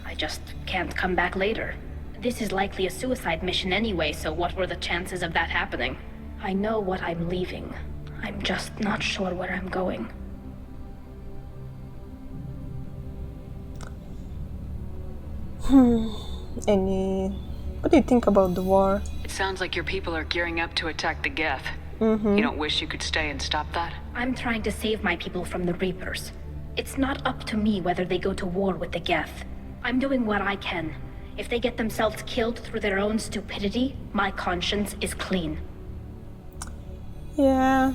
C: I just can't come back later. This is likely a suicide mission anyway, so what were the chances of that happening? I know what I'm leaving. I'm just not sure where I'm going.
A: What do you think about the war?
D: It sounds like your people are gearing up to attack the Geth.
A: Mm-hmm.
D: You don't wish you could stay and stop that?
C: I'm trying to save my people from the Reapers. It's not up to me whether they go to war with the Geth. I'm doing what I can. If they get themselves killed through their own stupidity, my conscience is clean.
A: Yeah.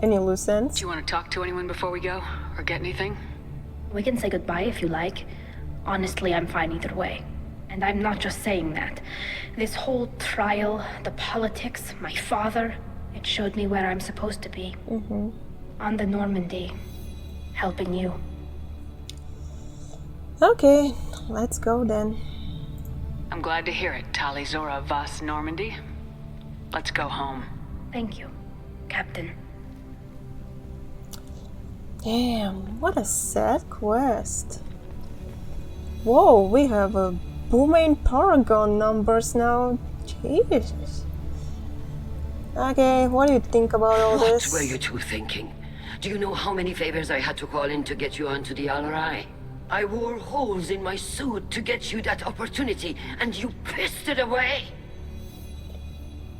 A: Any loose ends?
D: Do you want to talk to anyone before we go? Or get anything?
C: We can say goodbye if you like. Honestly, I'm fine either way. And I'm not just saying that. This whole trial, the politics, my father, it showed me where I'm supposed to be.
A: Mm-hmm.
C: On the Normandy. Helping you.
A: Okay, let's go then.
D: I'm glad to hear it, Tali Zora Vas Normandy. Let's go home.
C: Thank you, Captain.
A: Damn, what a sad quest. Whoa, we have a Boomain Paragon numbers now. Jesus. Okay, what do you think about all this?
N: What were you two thinking? Do you know how many favors I had to call in to get you onto the Alarai? I wore holes in my suit to get you that opportunity, and you pissed it away.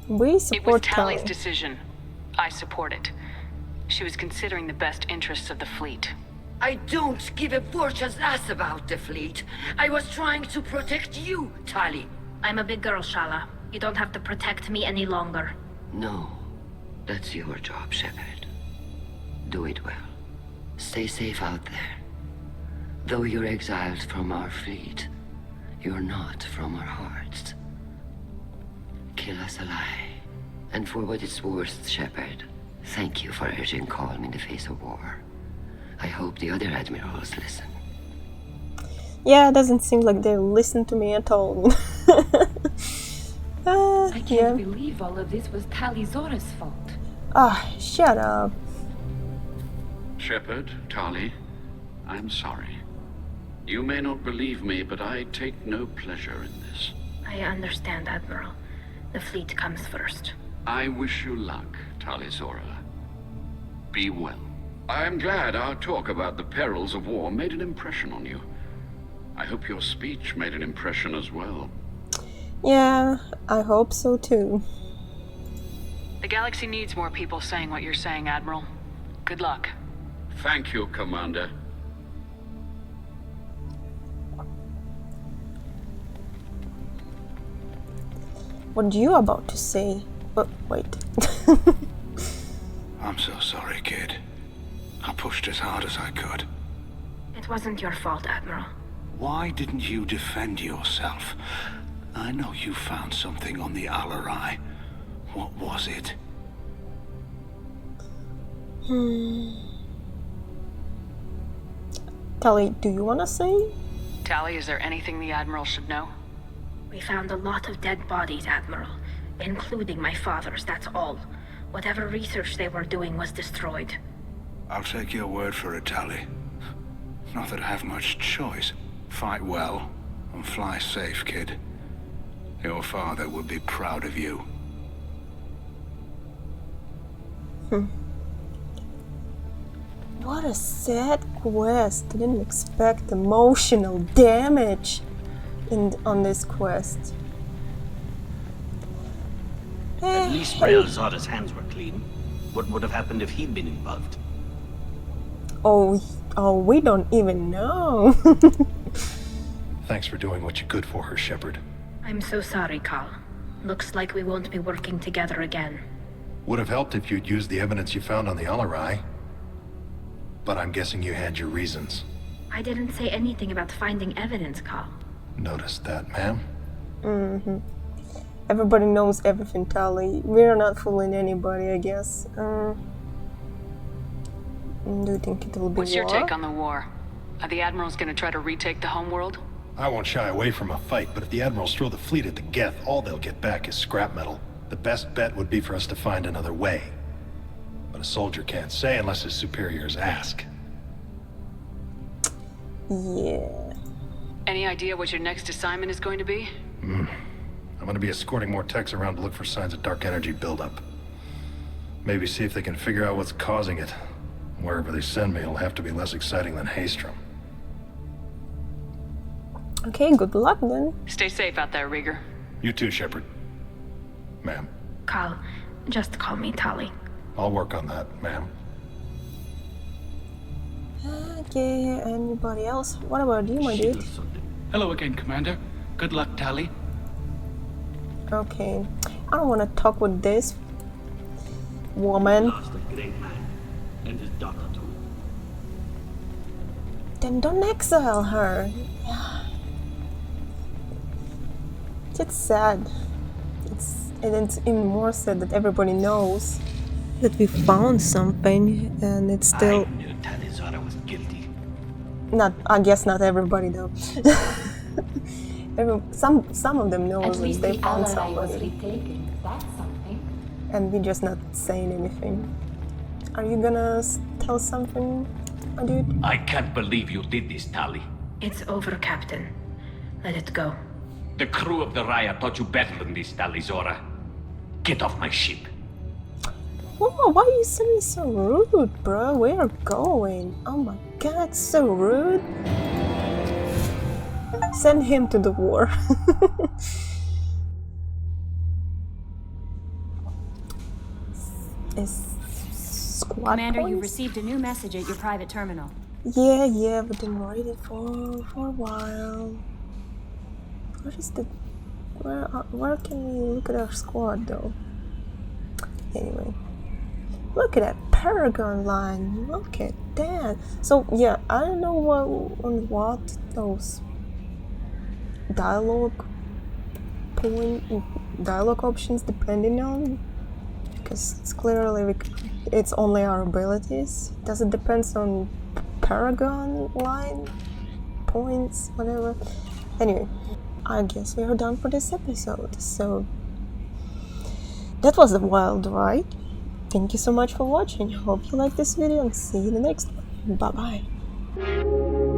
A: We
D: It was
A: support
D: Tali's
A: Tali.
D: decision. I support it. She was considering the best interests of the fleet.
N: I don't give a fortune's ass about the fleet. I was trying to protect you, Tali.
C: I'm a big girl, Shala. You don't have to protect me any longer.
N: No, that's your job, Shepard. Do it well. Stay safe out there. Though you're exiled from our fleet, you're not from our hearts. Kill us alive. And for what it's worth, Shepard, thank you for urging calm in the face of war. I hope the other admirals listen.
A: Yeah, it doesn't seem like they listen to me at all.
E: I can't believe all of this was Tali Zora's fault.
A: Ah, shut up.
B: Shepard, Tali, I'm sorry. You may not believe me, but I take no pleasure in this.
C: I understand, Admiral. The fleet comes first.
B: I wish you luck, Tali Zora. Be well. I am glad our talk about the perils of war made an impression on you. I hope your speech made an impression as well.
A: Yeah, I hope so too.
D: The galaxy needs more people saying what you're saying, Admiral. Good luck.
B: Thank you, Commander.
A: What are you about to say? Oh, wait.
F: I'm so sorry, kid. I pushed as hard as I could.
C: It wasn't your fault, Admiral.
F: Why didn't you defend yourself? I know you found something on the Alarai. What was it?
A: Tali, do you wanna say?
D: Tali, is there anything the Admiral should know?
C: We found a lot of dead bodies, Admiral. Including my father's, that's all. Whatever research they were doing was destroyed.
F: I'll take your word for it, Tali. Not that I have much choice. Fight well, and fly safe, kid. Your father would be proud of you.
A: What a sad quest. Didn't expect emotional damage on this quest.
G: At least Rael Zora's hands were clean. What would have happened if he'd been involved?
A: Oh, we don't even know.
I: Thanks for doing what you could for her, Shepard.
C: I'm so sorry, Cal. Looks like we won't be working together again.
I: Would have helped if you'd used the evidence you found on the Alarai. But I'm guessing you had your reasons.
C: I didn't say anything about finding evidence, Cal.
I: Noticed that, ma'am?
A: Mm-hmm. Everybody knows everything, Tali. We're not fooling anybody, I guess. Do you think it will be
D: What's your take on the war? Are the Admirals gonna try to retake the homeworld?
I: I won't shy away from a fight, but if the Admirals throw the fleet at the Geth, all they'll get back is scrap metal. The best bet would be for us to find another way. But a soldier can't say unless his superiors ask.
A: Yeah.
D: Any idea what your next assignment is going to be?
I: I'm gonna be escorting more techs around to look for signs of dark energy buildup. Maybe see if they can figure out what's causing it. Wherever they send me, it'll have to be less exciting than Haestrom.
A: Okay, good luck then.
D: Stay safe out there, Rieger.
I: You too, Shepard. Ma'am.
C: Cal, just call me Tali.
I: I'll work on that, ma'am.
A: Okay, anybody else? What about you, my dude?
O: Hello again, Commander. Good luck, Tali.
A: Okay. I don't want to talk with this woman.
G: Lost a great man, and his daughter too.
A: Then don't exile her. It's sad. It's even more sad that everybody knows that we found something, and it's still.
G: I knew Tali Zora was guilty.
A: Not, I guess not everybody though. Some of them know
E: At
A: that
E: least
A: they
E: the
A: found
E: Alarai was
A: somebody,
E: retaken. That's something.
A: and we're just not saying anything. Are you gonna tell something, my dude?
K: I can't believe you did this, Tali.
C: It's over, Captain. Let it go.
K: The crew of the Raya taught you better than this, Tali Zora. Get off my ship.
A: Whoa, why are you suddenly so rude, bro? Where are you going? Oh my god, so rude. Send him to the war. Is squad
P: Commander,
A: points?
P: you received a new message at your private terminal.
A: Yeah, we've been waiting for a while. What is the... Where can we look at our squad, though? Anyway. Look at that Paragon line. Look at that. So, yeah, I don't know what those dialogue options depending on. Because it's clearly... It's only our abilities. Does it depend on Paragon line? points, whatever. Anyway, I guess we are done for this episode. So that was a wild ride. Thank you so much for watching. Hope you like this video and see you in the next one. Bye bye.